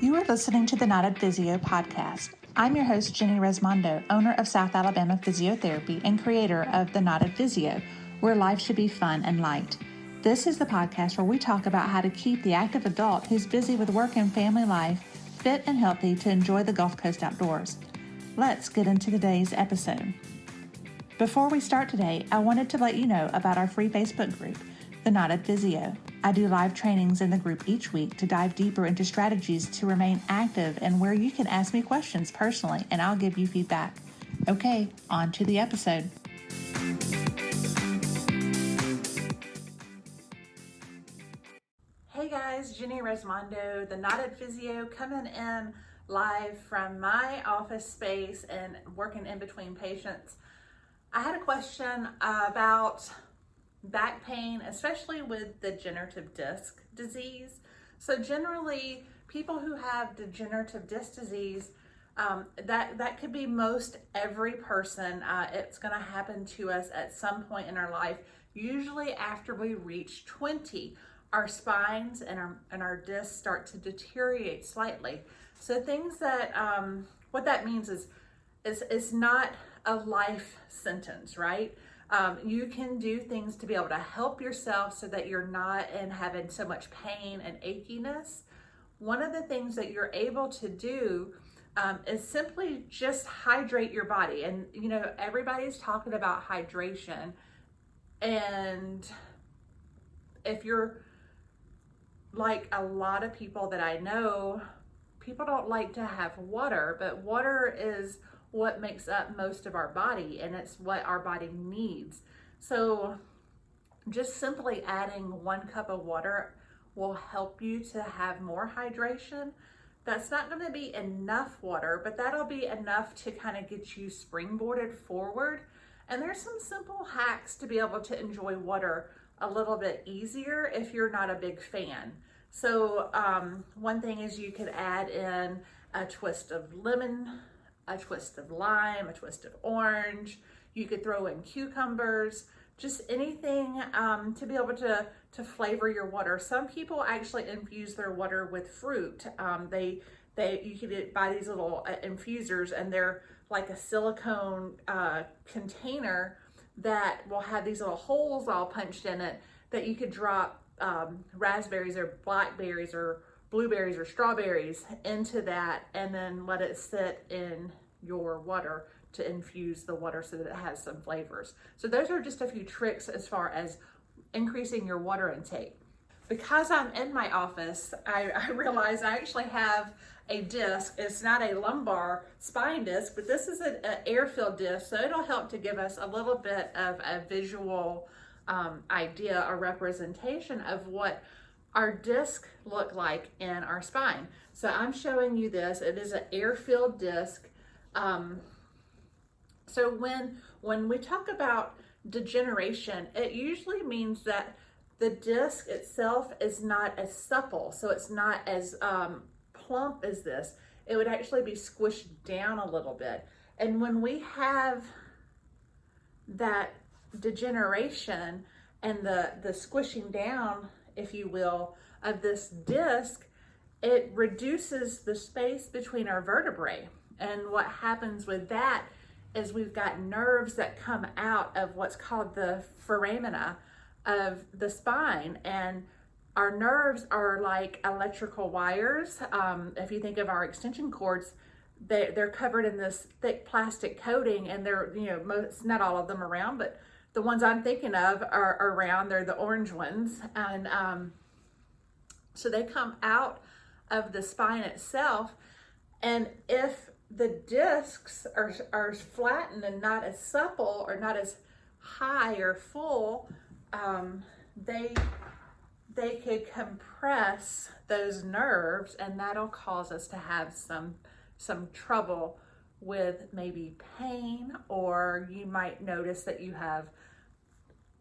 You are listening to the Knotted Physio podcast. I'm your host, Jenny Resmondo, owner of South Alabama Physiotherapy and creator of the Knotted Physio, where life should be fun and light. This is the podcast where we talk about how to keep the active adult who's busy with work and family life fit and healthy to enjoy the Gulf Coast outdoors. Let's get into today's episode. Before we start today, I wanted to let you know about our free Facebook group, The Knotted Physio. I do live trainings in the group each week to dive deeper into strategies to remain active and where you can ask me questions personally and I'll give you feedback. Okay, on to the episode. Hey guys, Jenny Resmondo, The Knotted Physio, coming in live from my office space and working in between patients. I had a question about back pain, especially with degenerative disc disease. So generally, people who have degenerative disc disease, that could be most every person. It's going to happen to us at some point in our life, usually after we reach 20. Our spines and our discs start to deteriorate slightly. So things that, what that means is it's not a life sentence, right? You can do things to be able to help yourself so that you're not having so much pain and achiness. One of the things that you're able to do is simply just hydrate your body. And, you know, everybody's talking about hydration. And if you're like a lot of people that I know, people don't like to have water, but water is what makes up most of our body, and it's what our body needs. So just simply adding 1 cup of water will help you to have more hydration. That's not going to be enough water, but that'll be enough to kind of get you springboarded forward. And there's some simple hacks to be able to enjoy water a little bit easier if you're not a big fan. So one thing is you could add in a twist of lemon, a twist of lime, a twist of orange. You could throw in cucumbers, just anything to be able to flavor your water. Some people actually infuse their water with fruit. You could buy these little infusers, and they're like a silicone container that will have these little holes all punched in it that you could drop raspberries or blackberries or blueberries or strawberries into that, and then let it sit in your water to infuse the water so that it has some flavors. So those are just a few tricks as far as increasing your water intake. Because I'm in my office, I realize I actually have a disc. It's not a lumbar spine disc, but this is an air-filled disc, so it'll help to give us a little bit of a visual idea or representation of what our disc look like in our spine. So I'm showing you this. It is an air-filled disc. So when we talk about degeneration, it usually means that the disc itself is not as supple. So it's not as plump as this. It would actually be squished down a little bit. And when we have that degeneration and the squishing down, if you will, of this disc, it reduces the space between our vertebrae. And what happens with that is we've got nerves that come out of what's called the foramina of the spine. And our nerves are like electrical wires. If you think of our extension cords, they're covered in this thick plastic coating, and they're, you know, not all of them around, but the ones I'm thinking of are around. They're the orange ones. And so they come out of the spine itself. And if the discs are flattened and not as supple or not as high or full, they could compress those nerves, and that'll cause us to have some trouble with maybe pain, or you might notice that you have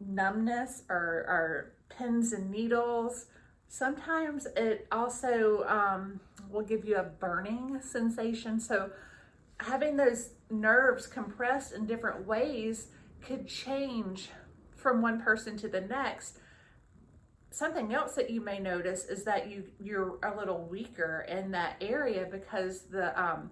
numbness or pins and needles. Sometimes it also will give you a burning sensation. So having those nerves compressed in different ways could change from one person to the next. something else that you may notice is that you're a little weaker in that area because the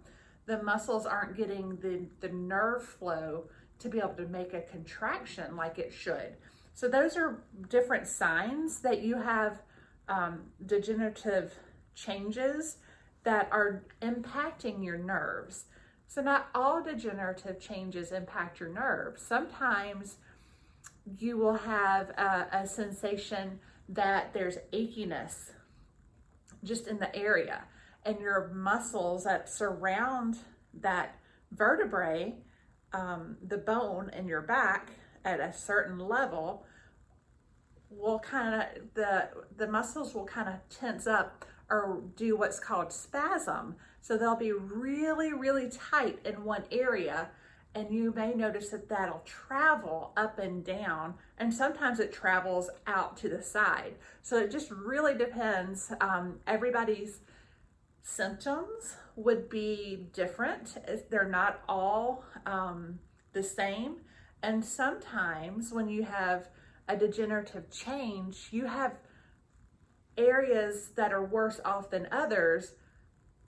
muscles aren't getting the nerve flow to be able to make a contraction like it should. So those are different signs that you have degenerative changes that are impacting your nerves. So not all degenerative changes impact your nerves. Sometimes you will have a sensation that there's achiness just in the area, and your muscles that surround that vertebrae, the bone in your back at a certain level, will kind of, the muscles will kind of tense up or do what's called spasm. So they'll be really, really tight in one area, and you may notice that that'll travel up and down, and sometimes it travels out to the side. So it just really depends. Everybody's symptoms would be different. They're not all the same. And sometimes when you have a degenerative change, you have areas that are worse off than others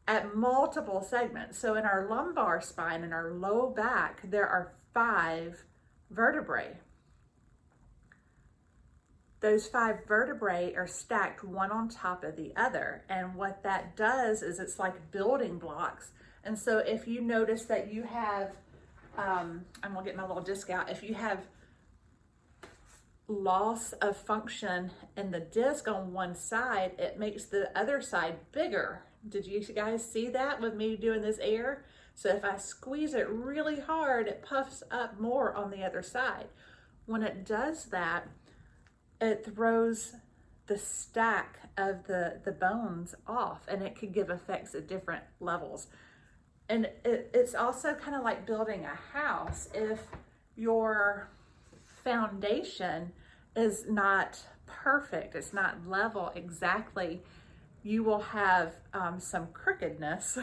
at multiple segments. So in our lumbar spine and our low back, there are 5 vertebrae. Those 5 vertebrae are stacked one on top of the other. And what that does is it's like building blocks. And so if you notice that you have, I'm gonna get my little disc out. If you have loss of function in the disc on one side, it makes the other side bigger. Did you guys see that with me doing this air? So if I squeeze it really hard, it puffs up more on the other side. When it does that, it throws the stack of the bones off, and it could give effects at different levels. And it's also kind of like building a house. If your foundation is not perfect, it's not level exactly, you will have some crookedness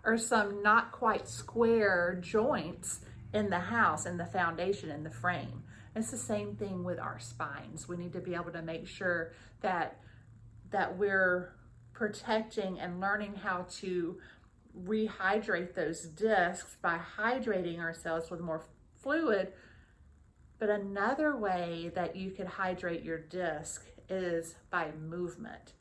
or some not quite square joints in the house, in the foundation, in the frame. It's the same thing with our spines. We need to be able to make sure that we're protecting and learning how to rehydrate those discs by hydrating ourselves with more fluid. But another way that you could hydrate your disc is by movement.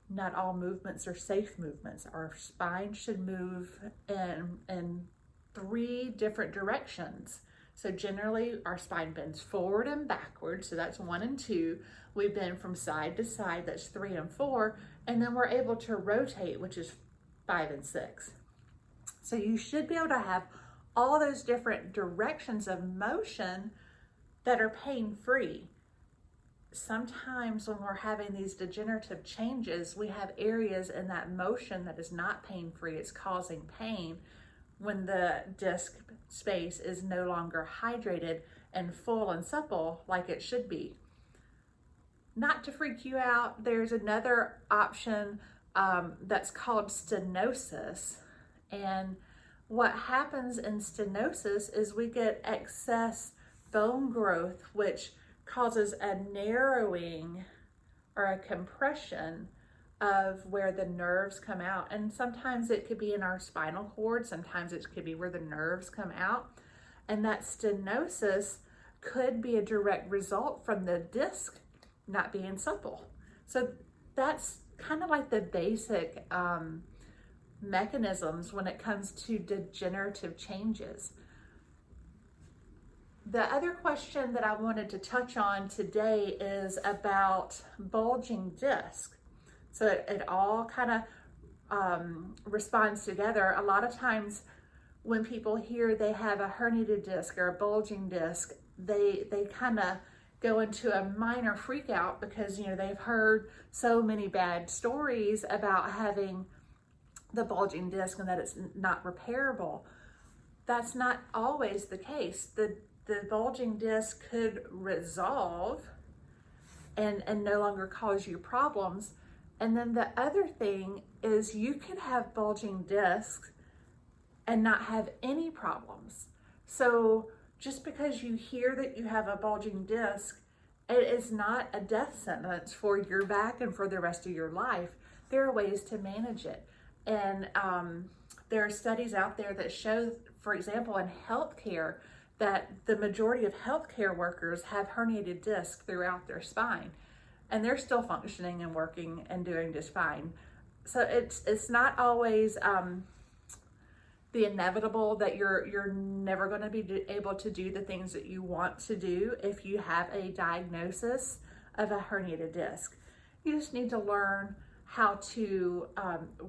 Not all movements are safe movements. Our spine should move in 3 different directions. So generally our spine bends forward and backwards. So that's 1 and 2. We bend from side to side. That's 3 and 4. And then we're able to rotate, which is 5 and 6. So you should be able to have all those different directions of motion that are pain-free. Sometimes when we're having these degenerative changes, we have areas in that motion that is not pain-free. It's causing pain when the disc space is no longer hydrated and full and supple like it should be. Not to freak you out, there's another option that's called stenosis. And what happens in stenosis is we get excess bone growth, which causes a narrowing or a compression of where the nerves come out. And sometimes it could be in our spinal cord, sometimes it could be where the nerves come out. And that stenosis could be a direct result from the disc not being supple. So that's kind of like the basic mechanisms when it comes to degenerative changes. The other question that I wanted to touch on today is about bulging disc. So it all kind of responds together. A lot of times when people hear they have a herniated disc or a bulging disc, they kind of go into a minor freak out because, you know, they've heard so many bad stories about having the bulging disc and that it's not repairable. That's not always the case. The bulging disc could resolve and no longer cause you problems. And then the other thing is you could have bulging discs and not have any problems. So just because you hear that you have a bulging disc It is not a death sentence for your back and for the rest of your life. There are ways to manage it. And there are studies out there that show, for example, in healthcare, that the majority of healthcare workers have herniated discs throughout their spine, and they're still functioning and working and doing just fine. So it's not always the inevitable that you're never going to be able to do the things that you want to do if you have a diagnosis of a herniated disc. You just need to learn how to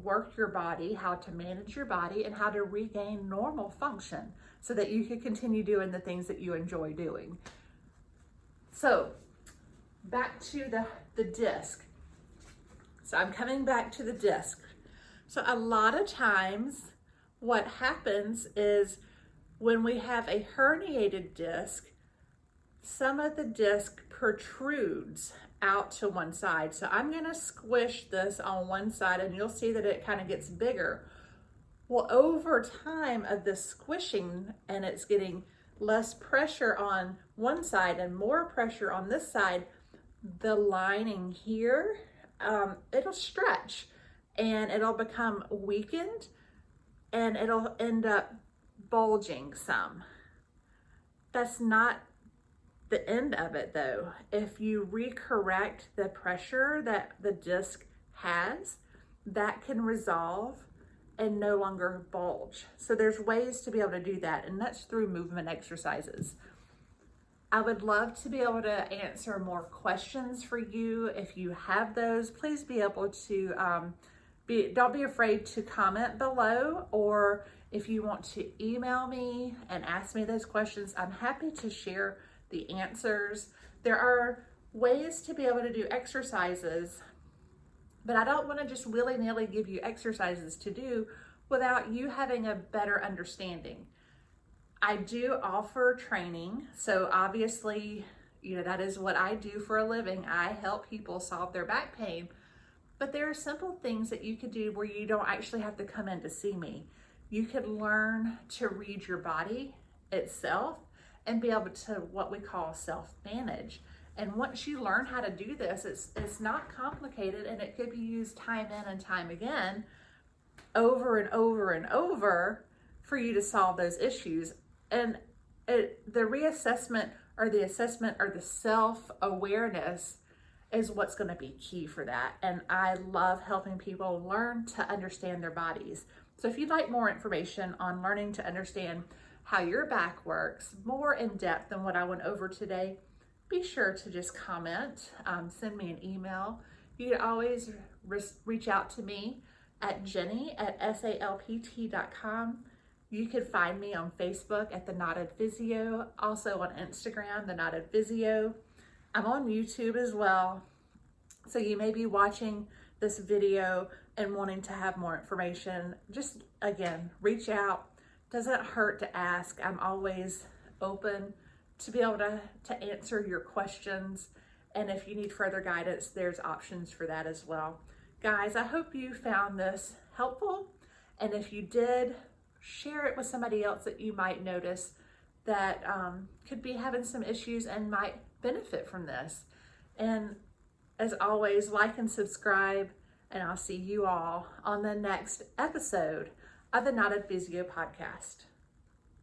work your body, how to manage your body, and how to regain normal function so that you can continue doing the things that you enjoy doing. So back to the disc. So I'm coming back to the disc. So a lot of times what happens is when we have a herniated disc, some of the disc protrudes out to one side. So I'm going to squish this on one side and you'll see that it kind of gets bigger. Well, over time of the squishing, and it's getting less pressure on one side and more pressure on this side, the lining here, it'll stretch and it'll become weakened and it'll end up bulging some. That's not the end of it though. If you recorrect the pressure that the disc has, that can resolve and no longer bulge. So there's ways to be able to do that, and that's through movement exercises. I would love to be able to answer more questions for you. If you have those, please be able to, don't be afraid to comment below, or if you want to email me and ask me those questions, I'm happy to share the answers. There are ways to be able to do exercises, but I don't want to just willy-nilly give you exercises to do without you having a better understanding. I do offer training, so obviously, that is what I do for a living. I help people solve their back pain, but there are simple things that you could do where you don't actually have to come in to see me. You could learn to read your body itself and be able to what we call self-manage. And once you learn how to do this, it's not complicated, and it could be used time in and time again, over and over and over, for you to solve those issues. And the reassessment or the assessment or the self-awareness is what's going to be key for that. And I love helping people learn to understand their bodies. So if you'd like more information on learning to understand how your back works more in depth than what I went over today, be sure to just comment, send me an email. You can always reach out to me at jenny@salpt.com. You can find me on Facebook at The Knotted Physio, also on Instagram, The Knotted Physio. I'm on YouTube as well. So you may be watching this video and wanting to have more information. Just, again, reach out. Doesn't hurt to ask. I'm always open to be able to answer your questions. And if you need further guidance, there's options for that as well. Guys, I hope you found this helpful. And if you did, share it with somebody else that you might notice that could be having some issues and might benefit from this. And as always, like and subscribe, and I'll see you all on the next episode of the Knotted Physio podcast.